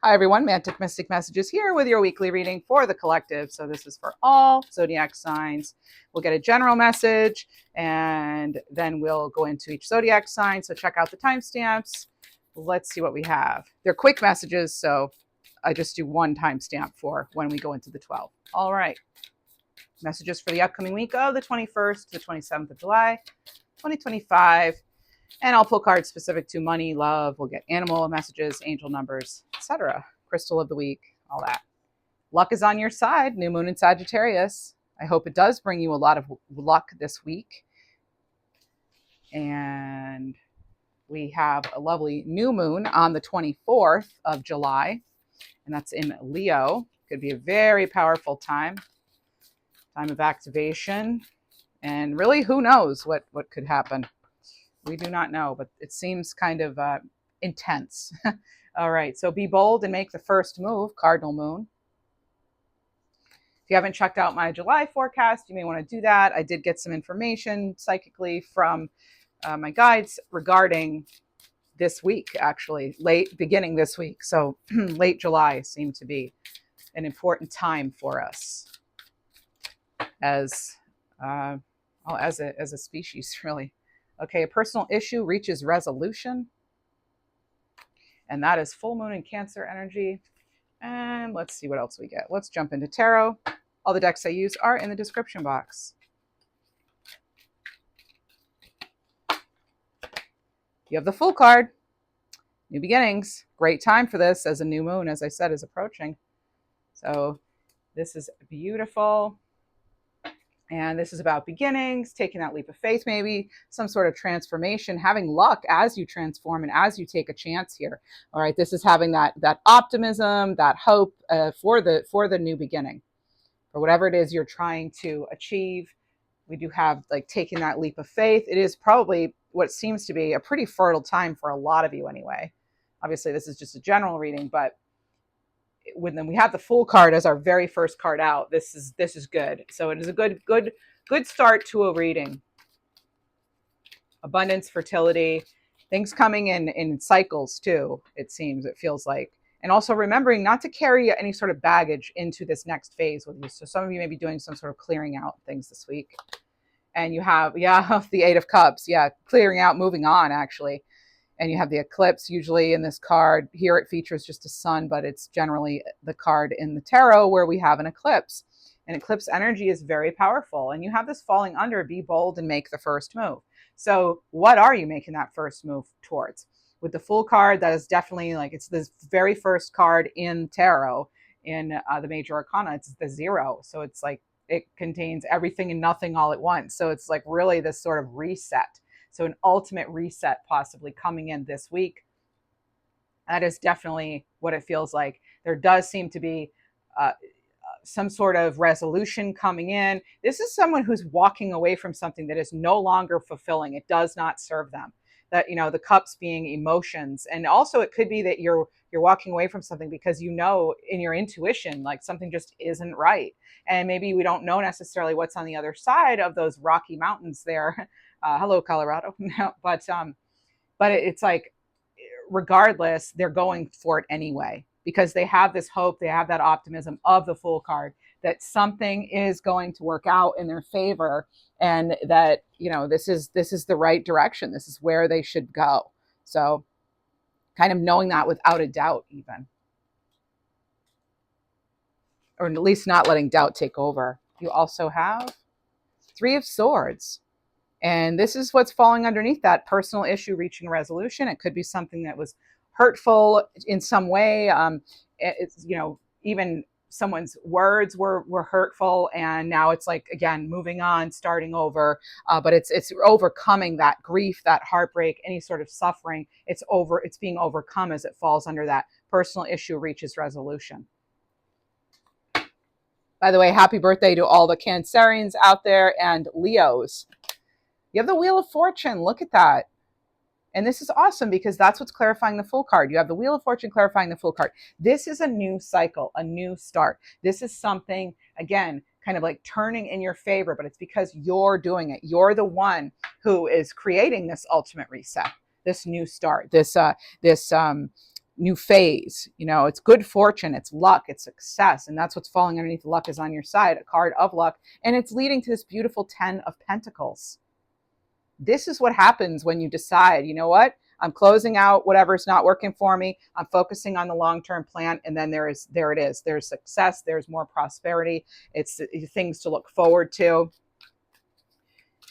Hi everyone, Mantic Mystic Messages here with your weekly reading for the collective. So this is for all zodiac signs. We'll get a general message and then we'll go into each zodiac sign. So check out the timestamps. Let's see what we have. They're quick messages, so I just do one timestamp for when we go into the 12. All right. Messages for the upcoming week of the 21st to the 27th of July, 2025. And I'll pull cards specific to money, love. We'll get animal messages, angel numbers, etc. Crystal of the week, all that. Luck is on your side. New moon in Sagittarius. I hope it does bring you a lot of luck this week. And we have a lovely new moon on the 24th of July. And that's in Leo. Could be a very powerful time. Time of activation. And really, who knows what could happen. We do not know, but it seems kind of intense. All right, so be bold and make the first move, Cardinal Moon. If you haven't checked out my July forecast, you may want to do that. I did get some information psychically from my guides regarding this week, actually, beginning this week. So late July seemed to be an important time for us as a species, really. Okay, a personal issue reaches resolution. And that is full moon in Cancer energy. And let's see what else we get. Let's jump into tarot. All the decks I use are in the description box. You have the Fool card. New beginnings. Great time for this as a new moon, as I said, is approaching. So this is beautiful. And this is about beginnings, taking that leap of faith, maybe some sort of transformation, having luck as you transform and as you take a chance here. All right, this is having that optimism, that hope for the new beginning, for whatever it is you're trying to achieve. We do have like taking that leap of faith. It is probably what seems to be a pretty fertile time for a lot of you anyway. Obviously, this is just a general reading, but when we have the Fool card as our very first card out, this is good. So it is a good start to a reading. Abundance, fertility, things coming in cycles too, it seems, it feels like. And also remembering not to carry any sort of baggage into this next phase with you. So some of you may be doing some sort of clearing out things this week. And you have, the Eight of Cups. Yeah, clearing out, moving on, actually. And you have the eclipse usually in this card. Here it features just a sun, but it's generally the card in the tarot where we have an eclipse. And eclipse energy is very powerful. And you have this falling under, be bold and make the first move. So what are you making that first move towards? With the Fool card, that is definitely like, it's the very first card in tarot in the major arcana. It's the 0. So it's like, it contains everything and nothing all at once. So it's like really this sort of reset. So an ultimate reset possibly coming in this week. That is definitely what it feels like. There does seem to be some sort of resolution coming in. This is someone who's walking away from something that is no longer fulfilling. It does not serve them. That, the cups being emotions. And also it could be that you're walking away from something because in your intuition, like something just isn't right. And maybe we don't know necessarily what's on the other side of those Rocky Mountains there. Hello, Colorado. But it's like, regardless, they're going for it anyway, because they have this hope, they have that optimism of the Fool card that something is going to work out in their favor, and that, this is the right direction. This is where they should go. So kind of knowing that without a doubt, even. Or at least not letting doubt take over. You also have Three of Swords. And this is what's falling underneath that personal issue reaching resolution. It could be something that was hurtful in some way. Even someone's words were hurtful, and now it's like, again, moving on, starting over. But it's overcoming that grief, that heartbreak, any sort of suffering. It's being overcome as it falls under that personal issue reaches resolution. By the way, happy birthday to all the Cancerians out there and Leos. You have the Wheel of Fortune. Look at that. And this is awesome because that's what's clarifying the Fool card. You have the Wheel of Fortune clarifying the Fool card. This is a new cycle, a new start. This is something, again, kind of like turning in your favor, but it's because you're doing it. You're the one who is creating this ultimate reset, this new start, this new phase. You know, it's good fortune, it's luck, it's success. And that's what's falling underneath luck is on your side, a card of luck. And it's leading to this beautiful 10 of Pentacles. This is what happens when you decide, you know what? I'm closing out whatever's not working for me. I'm focusing on the long-term plan. And then there it is. There's success. There's more prosperity. It's things to look forward to.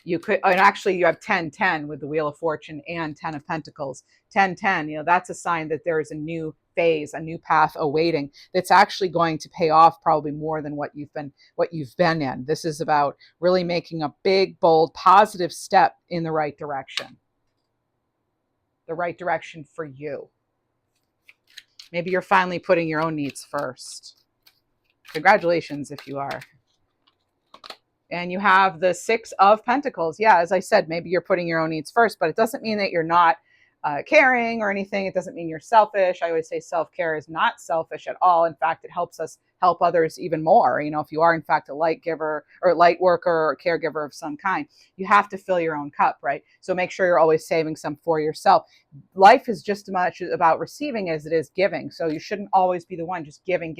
You could, and actually you have 10-10 with the Wheel of Fortune and 10 of Pentacles. 10-10, you know, that's a sign that there is a new phase, a new path awaiting that's actually going to pay off probably more than what you've been in. This is about really making a big, bold, positive step in the right direction. The right direction for you. Maybe you're finally putting your own needs first. Congratulations if you are. And you have the 6 of Pentacles. Yeah, as I said, maybe you're putting your own needs first, but it doesn't mean that you're not caring or anything. It doesn't mean you're selfish. I always say self-care is not selfish at all. In fact, it helps us help others even more. You know, if you are in fact a light giver or light worker or caregiver of some kind, you have to fill your own cup, right? So make sure you're always saving some for yourself. Life is just as much about receiving as it is giving. So you shouldn't always be the one just giving.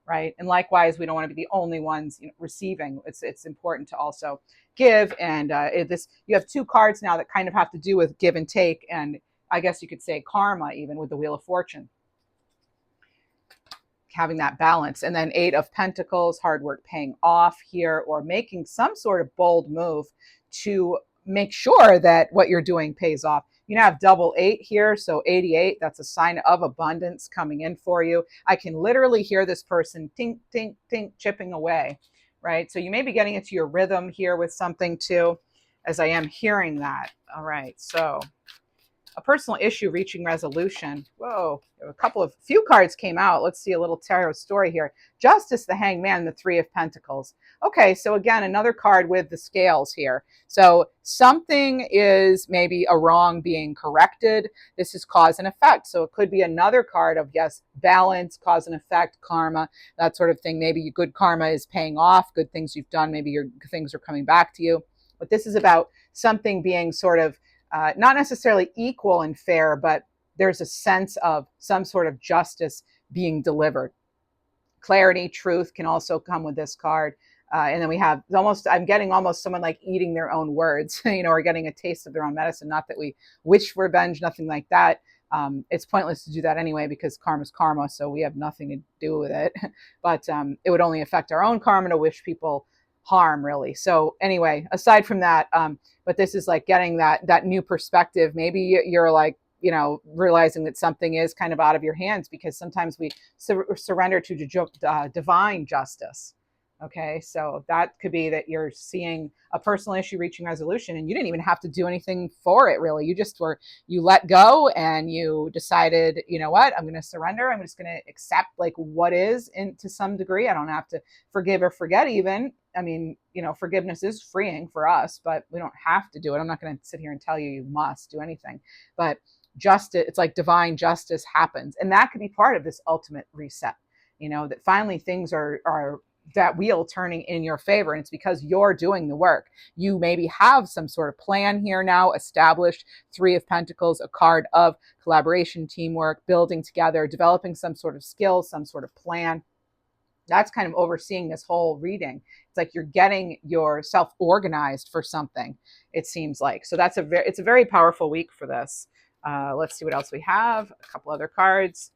Right. And likewise, we don't want to be the only ones, you know, receiving. It's important to also give. And you have 2 cards now that kind of have to do with give and take. And I guess you could say karma, even with the Wheel of Fortune, having that balance. And then 8 of Pentacles, hard work paying off here, or making some sort of bold move to make sure that what you're doing pays off. You now have double 8 here, so 88, that's a sign of abundance coming in for you. I can literally hear this person tink, tink, tink, chipping away, right? So you may be getting into your rhythm here with something too, as I am hearing that. All right, so a personal issue reaching resolution. Whoa, few cards came out. Let's see a little tarot story here. Justice, the Hangman, the 3 of Pentacles. Okay, so again, another card with the scales here. So something is maybe a wrong being corrected. This is cause and effect. So it could be another card of, yes, balance, cause and effect, karma, that sort of thing. Maybe your good karma is paying off, good things you've done. Maybe your things are coming back to you. But this is about something being sort of not necessarily equal and fair, but there's a sense of some sort of justice being delivered. Clarity, truth can also come with this card. And then we have I'm getting almost someone like eating their own words, you know, or getting a taste of their own medicine. Not that we wish revenge, nothing like that. It's pointless to do that anyway, because karma's karma, so we have nothing to do with it. But it would only affect our own karma to wish people harm, really. So anyway, aside from that, but this is like getting that new perspective. Maybe you're like, you know, realizing that something is kind of out of your hands, because sometimes we surrender to divine justice. Okay, so that could be that you're seeing a personal issue reaching resolution and you didn't even have to do anything for it, really. You let go and you decided, you know what, I'm going to surrender. I'm just going to accept like what is to some degree. I don't have to forgive or forget even. I mean, you know, forgiveness is freeing for us, but we don't have to do it. I'm not going to sit here and tell you must do anything, but justice, it's like divine justice happens. And that could be part of this ultimate reset, you know, that finally things are that wheel turning in your favor. And it's because you're doing the work. You maybe have some sort of plan here now established. 3 of Pentacles, a card of collaboration, teamwork, building together, developing some sort of skill, some sort of plan. That's kind of overseeing this whole reading. It's like you're getting yourself organized for something, it seems like. So it's a very powerful week for this. Let's see what else we have. A couple other cards.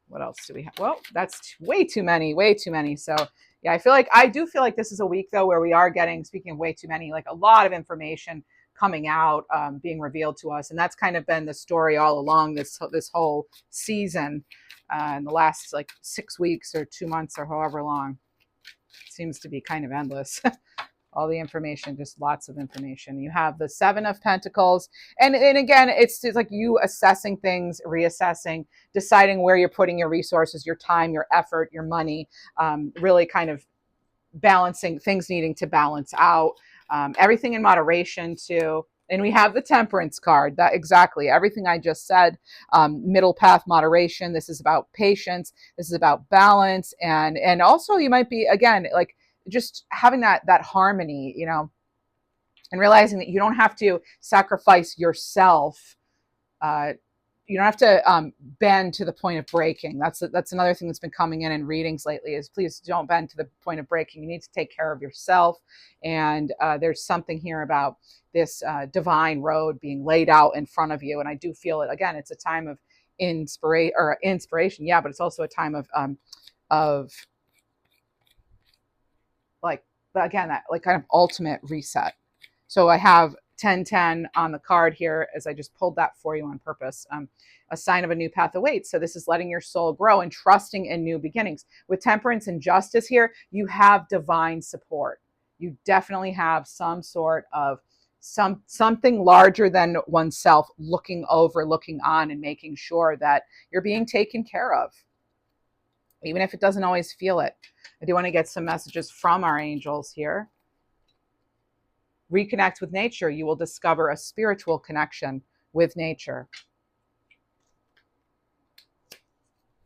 What else do we have? Well, that's way too many. So yeah, I do feel like this is a week though where we are getting, speaking of way too many, like a lot of information coming out, being revealed to us. And that's kind of been the story all along this whole season, in the last like 6 weeks or 2 months or however long. It seems to be kind of endless. All the information, just lots of information. You have the 7 of Pentacles. And again, it's like you assessing things, reassessing, deciding where you're putting your resources, your time, your effort, your money, really kind of balancing things needing to balance out. Everything in moderation too. And we have the Temperance card. That exactly everything I just said. Middle path, moderation. This is about patience. This is about balance. And also you might be, again, like, just having that harmony, you know, and realizing that you don't have to sacrifice yourself you don't have to bend to the point of breaking. That's another thing that's been coming in readings lately is please don't bend to the point of breaking. You need to take care of yourself. And there's something here about this divine road being laid out in front of you. And I do feel it again. It's a time of inspiration. Yeah, but it's also a time of like, again, that like kind of ultimate reset. So I have 1010 on the card here as I just pulled that for you on purpose. A sign of a new path awaits. So this is letting your soul grow and trusting in new beginnings. With temperance and justice here, you have divine support. You definitely have some sort of something larger than oneself looking over, looking on, and making sure that you're being taken care of, even if it doesn't always feel it. I do want to get some messages from our angels here. Reconnect with nature. You will discover a spiritual connection with nature.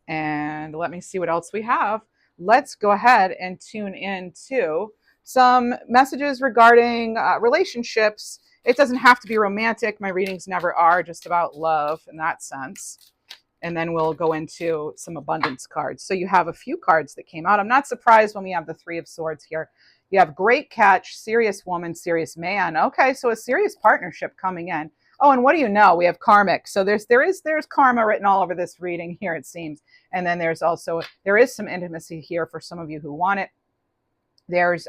And let me see what else we have. Let's go ahead and tune in to some messages regarding relationships. It doesn't have to be romantic. My readings never are, just about love in that sense. And then we'll go into some abundance cards. So you have a few cards that came out. I'm not surprised when we have the Three of Swords here. You have great catch, serious woman, serious man. Okay, so a serious partnership coming in. Oh, and what do you know? We have karmic. So there's karma written all over this reading here, it seems. And then there is some intimacy here for some of you who want it. There's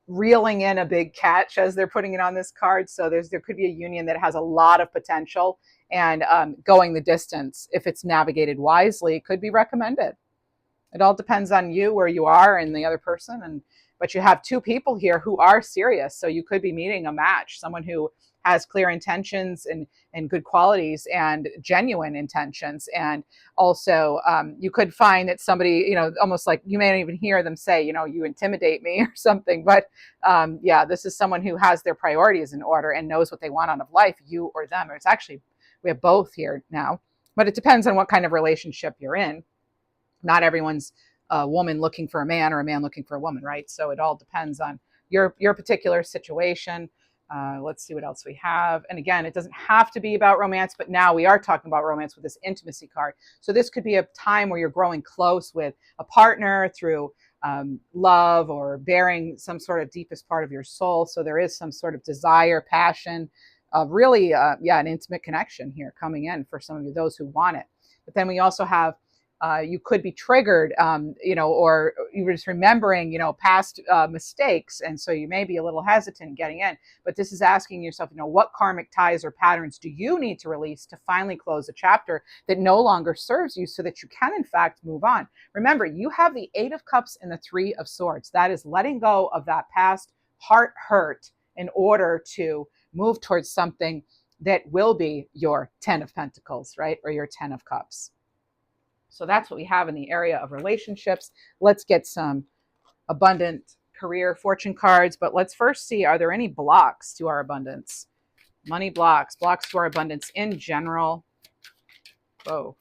reeling in a big catch as they're putting it on this card. So there could be a union that has a lot of potential, and going the distance, if it's navigated wisely, could be recommended. It all depends on you, where you are, and the other person. But you have two people here who are serious. So you could be meeting a match, someone who has clear intentions and good qualities and genuine intentions. And also you could find that somebody, almost like you may not even hear them say, you intimidate me or something. But yeah, this is someone who has their priorities in order and knows what they want out of life, you or them. Or it's actually, we have both here now, but it depends on what kind of relationship you're in. Not everyone's a woman looking for a man or a man looking for a woman, right? So it all depends on your particular situation. Let's see what else we have. And again, it doesn't have to be about romance, but now we are talking about romance with this intimacy card. So this could be a time where you're growing close with a partner through love or bearing some sort of deepest part of your soul. So there is some sort of desire, passion, really, an intimate connection here coming in for some of you, those who want it. But then we also have you could be triggered, or you're just remembering, past mistakes. And so you may be a little hesitant getting in, but this is asking yourself, what karmic ties or patterns do you need to release to finally close a chapter that no longer serves you so that you can, in fact, move on. Remember, you have the Eight of Cups and the Three of Swords. That is letting go of that past heart hurt in order to move towards something that will be your 10 of Pentacles, right? Or your 10 of Cups. So that's what we have in the area of relationships. Let's get some abundant career fortune cards, but let's first see, are there any blocks to our abundance? Money blocks to our abundance in general. Whoa.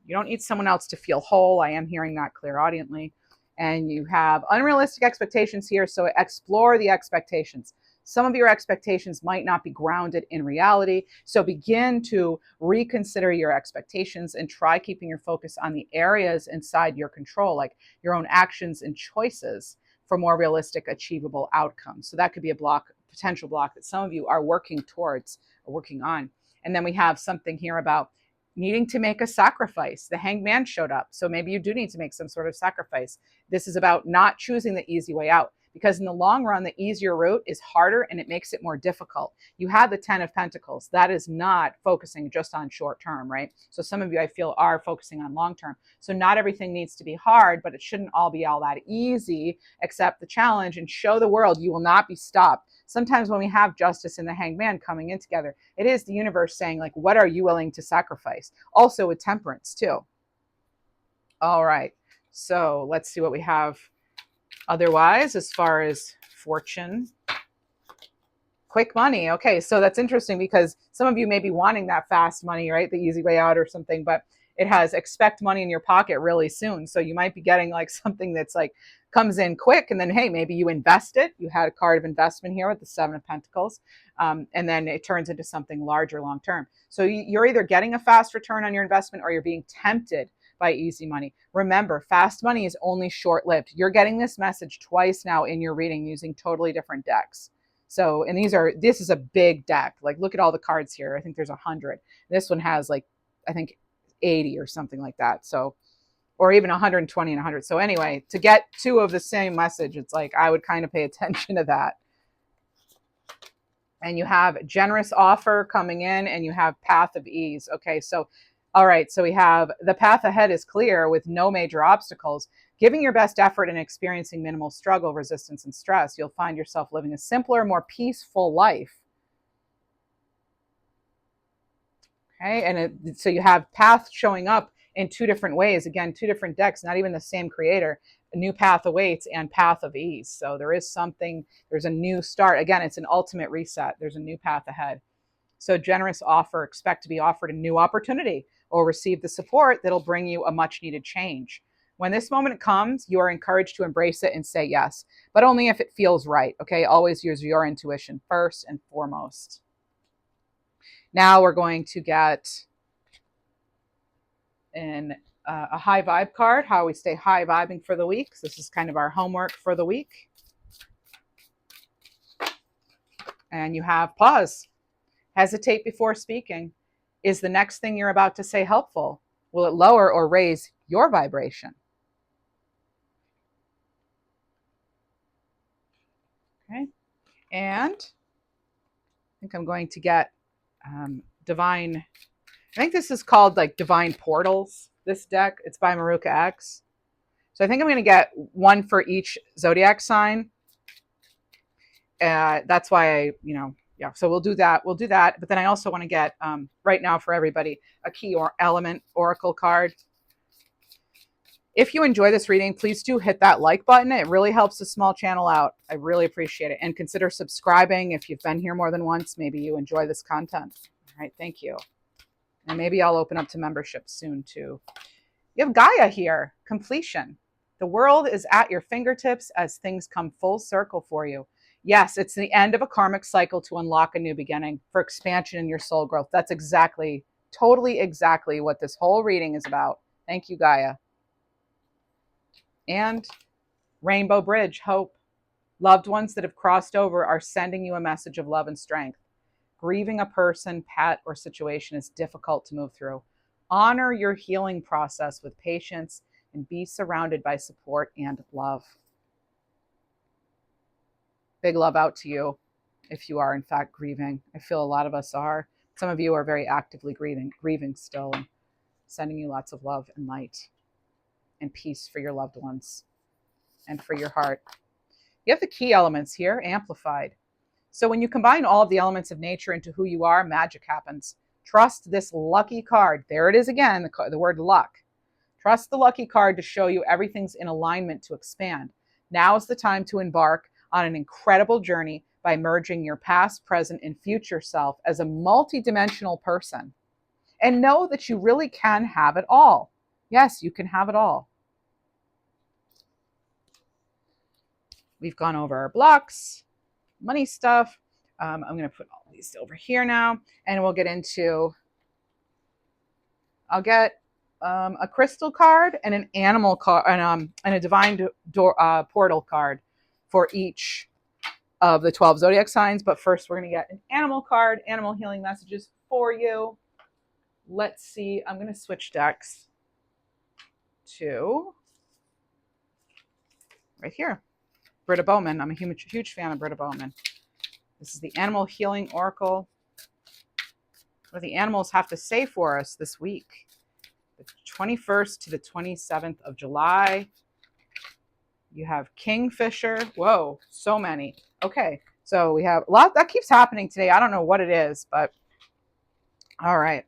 You don't need someone else to feel whole. I am hearing that clairaudiently. And you have unrealistic expectations here, so explore the expectations. Some of your expectations might not be grounded in reality. So begin to reconsider your expectations and try keeping your focus on the areas inside your control, like your own actions and choices, for more realistic, achievable outcomes. So that could be a potential block that some of you are working towards or working on. And then we have something here about needing to make a sacrifice. The Hanged Man showed up. So maybe you do need to make some sort of sacrifice. This is about not choosing the easy way out, because in the long run, the easier route is harder and it makes it more difficult. You have the 10 of Pentacles. That is not focusing just on short term, right? So some of you, I feel, are focusing on long term. So not everything needs to be hard, but it shouldn't all be all that easy. Accept the challenge and show the world you will not be stopped. Sometimes when we have justice and the Hanged Man coming in together, it is the universe saying, like, what are you willing to sacrifice? Also with temperance too. All right. So let's see what we have otherwise, as far as fortune, quick money. Okay, so that's interesting because some of you may be wanting that fast money, right? The easy way out or something, but it has expect money in your pocket really soon. So you might be getting like something that's like comes in quick, and then, hey, maybe you invest it. You had a card of investment here with the Seven of Pentacles, and then it turns into something larger long term. So you're either getting a fast return on your investment, or you're being tempted by easy money. Remember, fast money is only short-lived. You're getting this message twice now in your reading using totally different decks. So, and this is a big deck. Like, look at all the cards here. I think there's 100. This one has like, I think 80 or something like that. So, or even 120 and 100. So anyway, to get two of the same message, it's like, I would kind of pay attention to that. And you have generous offer coming in, and you have path of ease. Okay, so, all right, so we have the path ahead is clear with no major obstacles. Giving your best effort and experiencing minimal struggle, resistance, and stress, you'll find yourself living a simpler, more peaceful life. Okay, and so you have path showing up in two different ways. Again, two different decks, not even the same creator. A new path awaits and path of ease. So there is something, there's a new start. Again, it's an ultimate reset. There's a new path ahead. So generous offer, expect to be offered a new opportunity or receive the support that'll bring you a much needed change. When this moment comes, you are encouraged to embrace it and say yes, but only if it feels right. Okay, always use your intuition first and foremost. Now we're going to get in a high vibe card, how we stay high vibing for the week. So this is kind of our homework for the week. And you have pause. Hesitate before speaking. Is the next thing you're about to say helpful? Will it lower or raise your vibration? Okay. And I think I'm going to get divine. I think this is called like Divine Portals, this deck. It's by Maruka X. So I think I'm going to get one for each zodiac sign. That's why yeah, so we'll do that. But then I also want to get, right now for everybody, a key or element oracle card. If you enjoy this reading, please do hit that like button. It really helps the small channel out. I really appreciate it. And consider subscribing if you've been here more than once. Maybe you enjoy this content. All right, thank you. And maybe I'll open up to membership soon too. You have Gaia here, completion. The world is at your fingertips as things come full circle for you. Yes, it's the end of a karmic cycle to unlock a new beginning for expansion in your soul growth. That's exactly, totally exactly what this whole reading is about. Thank you, Gaia. And Rainbow Bridge, hope. Loved ones that have crossed over are sending you a message of love and strength. Grieving a person, pet, or situation is difficult to move through. Honor your healing process with patience and be surrounded by support and love. Big love out to you if you are in fact grieving. I feel a lot of us are. Some of you are very actively grieving still, and sending you lots of love and light and peace for your loved ones and for your heart. You have the key elements here, amplified. So when you combine all of the elements of nature into who you are, magic happens. Trust this lucky card. There it is again, the word luck. Trust the lucky card to show you everything's in alignment to expand. Now is the time to embark on an incredible journey by merging your past, present, and future self as a multidimensional person. And know that you really can have it all. Yes, you can have it all. We've gone over our blocks, money stuff. I'm going to put all these over here now, and we'll get into, I'll get a crystal card and an animal card and a divine portal card for each of the 12 zodiac signs. But first, we're going to get an animal card, animal healing messages for you. Let's see. I'm going to switch decks to right here. Britta Bowman. I'm a huge fan of Britta Bowman. This is the Animal Healing Oracle. What do the animals have to say for us this week? The 21st to the 27th of July. You have Kingfisher. Whoa, so many. Okay, so we have a lot that keeps happening today. I don't know what it is, but all right.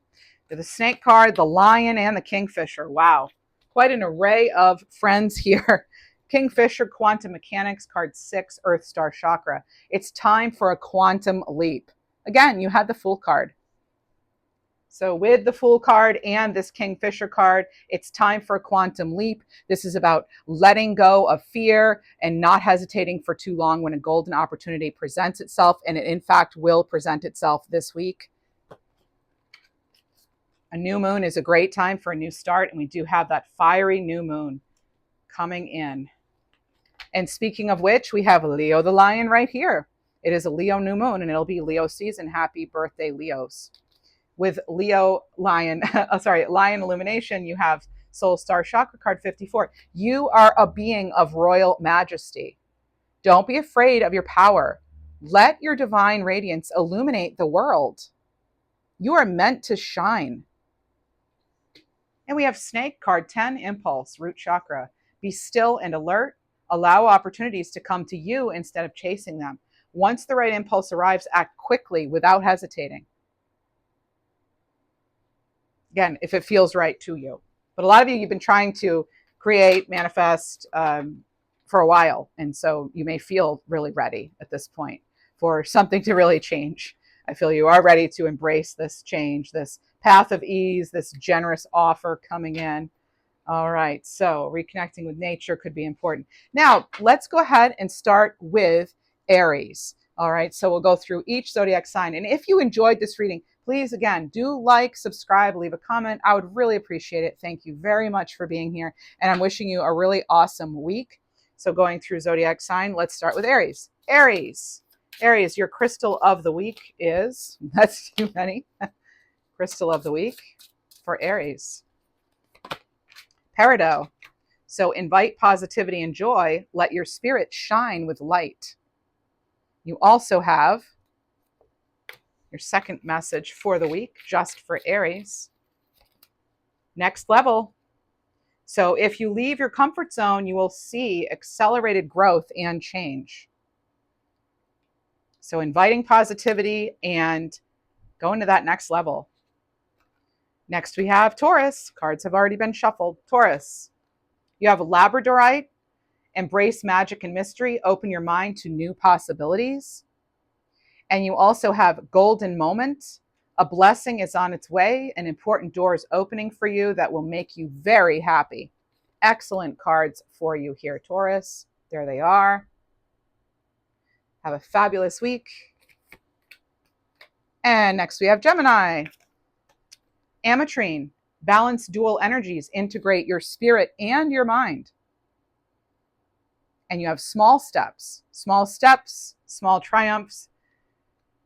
The snake card, the lion, and the kingfisher. Wow, quite an array of friends here. Kingfisher, quantum mechanics, card 6, Earth Star Chakra. It's time for a quantum leap. Again, you had the Fool card. So with the Fool card and this Kingfisher card, it's time for a quantum leap. This is about letting go of fear and not hesitating for too long when a golden opportunity presents itself, and it in fact will present itself this week. A new moon is a great time for a new start, and we do have that fiery new moon coming in. And speaking of which, we have Leo the Lion right here. It is a Leo new moon, and it'll be Leo season. Happy birthday, Leos. With Leo Lion, Lion Illumination, you have Soul Star Chakra card 54. You are a being of royal majesty. Don't be afraid of your power. Let your divine radiance illuminate the world. You are meant to shine. And we have Snake card 10, Impulse, Root Chakra. Be still and alert. Allow opportunities to come to you instead of chasing them. Once the right impulse arrives, act quickly without hesitating. Again, if it feels right to you. But a lot of you, you've been trying to create, manifest for a while. And so you may feel really ready at this point for something to really change. I feel you are ready to embrace this change, this path of ease, this generous offer coming in. All right, so reconnecting with nature could be important. Now, let's go ahead and start with Aries. All right, so we'll go through each zodiac sign. And if you enjoyed this reading, please, again, do like, subscribe, leave a comment. I would really appreciate it. Thank you very much for being here. And I'm wishing you a really awesome week. So going through zodiac sign, let's start with Aries. Aries, your crystal of the week is, that's too many. Crystal of the week for Aries. Peridot. So invite positivity and joy. Let your spirit shine with light. You also have your second message for the week, just for Aries. Next level. So if you leave your comfort zone, you will see accelerated growth and change. So inviting positivity and going to that next level. Next we have Taurus. Cards have already been shuffled. Taurus. You have Labradorite. Embrace magic and mystery. Open your mind to new possibilities. And you also have Golden Moment. A blessing is on its way. An important door is opening for you that will make you very happy. Excellent cards for you here, Taurus. There they are. Have a fabulous week. And next we have Gemini. Ametrine. Balance dual energies. Integrate your spirit and your mind. And you have small steps, small triumphs,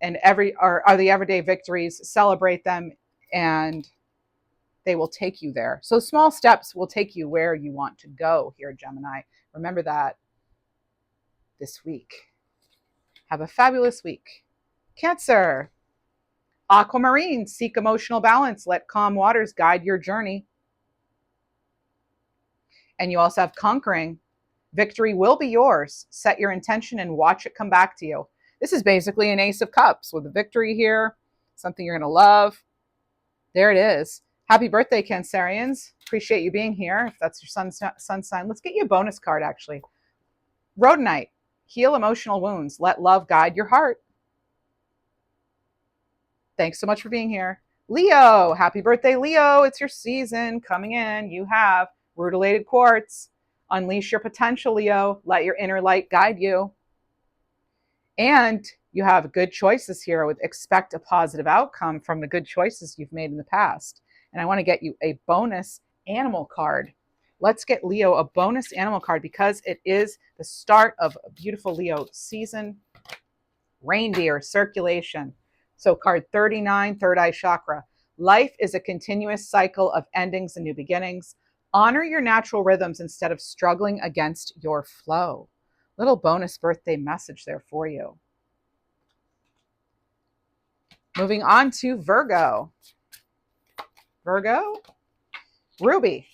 and are the everyday victories. Celebrate them, and they will take you there. So small steps will take you where you want to go here, Gemini. Remember that this week. Have a fabulous week. Cancer. Aquamarine. Seek emotional balance. Let calm waters guide your journey. And you also have Conquering. Victory will be yours. Set your intention and watch it come back to you. This is basically an Ace of Cups with a victory here, something you're going to love. There it is. Happy birthday, Cancerians. Appreciate you being here. If that's your sun sign, let's get you a bonus card, actually. Rhodonite. Heal emotional wounds. Let love guide your heart. Thanks so much for being here. Leo. Happy birthday, Leo. It's your season coming in. You have rutilated quartz. Unleash your potential, Leo. Let your inner light guide you. And you have good choices here. With expect a positive outcome from the good choices you've made in the past. And I want to get you a bonus animal card. Let's get Leo a bonus animal card because it is the start of a beautiful Leo season. Reindeer circulation. So card 39, third eye chakra. Life is a continuous cycle of endings and new beginnings. Honor your natural rhythms instead of struggling against your flow. Little bonus birthday message there for you. Moving on to Virgo. Virgo, Ruby.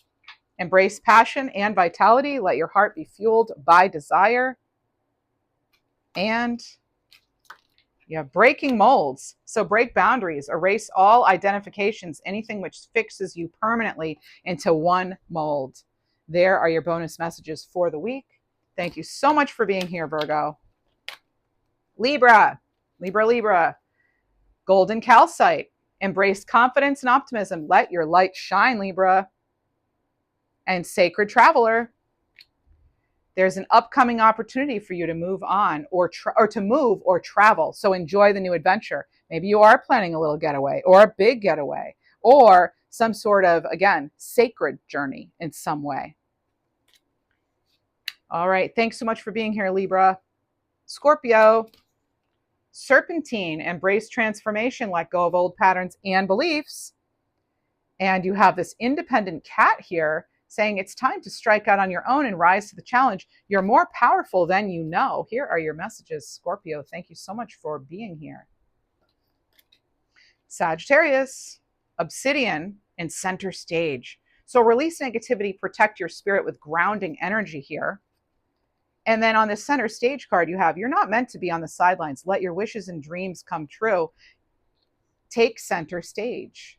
Embrace passion and vitality. Let your heart be fueled by desire. And you have breaking molds. So break boundaries. Erase all identifications, anything which fixes you permanently into one mold. There are your bonus messages for the week. Thank you so much for being here, Virgo. Libra. Golden calcite. Embrace confidence and optimism. Let your light shine, Libra. And sacred traveler, there's an upcoming opportunity for you to move on or to move or travel. So enjoy the new adventure. Maybe you are planning a little getaway or a big getaway or some sort of, again, sacred journey in some way. All right. Thanks so much for being here, Libra. Scorpio, serpentine, embrace transformation, let go of old patterns and beliefs. And you have this independent cat here saying it's time to strike out on your own and rise to the challenge. You're more powerful than you know. Here are your messages, Scorpio. Thank you so much for being here. Sagittarius, obsidian and center stage. So release negativity, protect your spirit with grounding energy here. And then on the center stage card, you have, you're not meant to be on the sidelines. Let your wishes and dreams come true. Take center stage.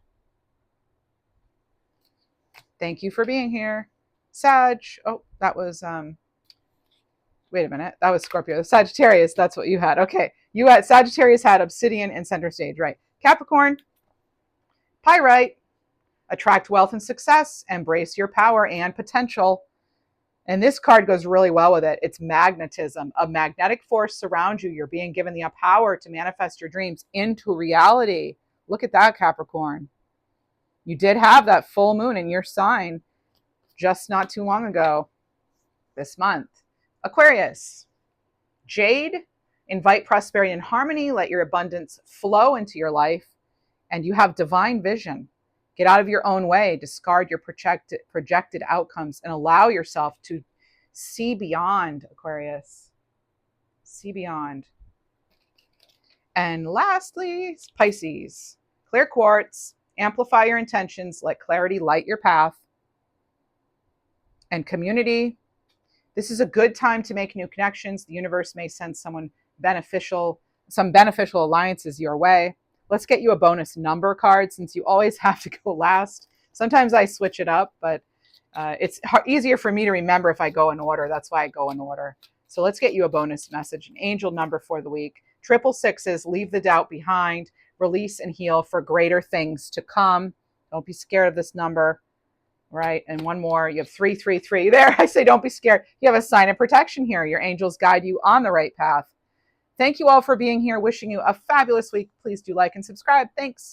Thank you for being here. Sag. Oh, that was, wait a minute. That was Scorpio. Sagittarius, that's what you had. Okay. You had, Sagittarius had obsidian and center stage, right? Capricorn, pyrite, attract wealth and success, embrace your power and potential. And this card goes really well with it. It's magnetism. A magnetic force surrounds you. You're being given the power to manifest your dreams into reality. Look at that, Capricorn. You did have that full moon in your sign just not too long ago, this month. Aquarius, jade, invite prosperity and harmony. Let your abundance flow into your life. And you have divine vision. Get out of your own way, discard your projected outcomes, and allow yourself to see beyond, Aquarius. See beyond. And lastly, Pisces, clear quartz. Amplify your intentions, let clarity light your path. And community, this is a good time to make new connections. The universe may send some beneficial alliances your way. Let's get you a bonus number card since you always have to go last. Sometimes I switch it up, but it's easier for me to remember if I go in order. That's why I go in order. So let's get you a bonus message, an angel number for the week. 666, leave the doubt behind. Release and heal for greater things to come. Don't be scared of this number, right? And one more, you have 333. There, I say don't be scared. You have a sign of protection here. Your angels guide you on the right path. Thank you all for being here. Wishing you a fabulous week. Please do like and subscribe. Thanks.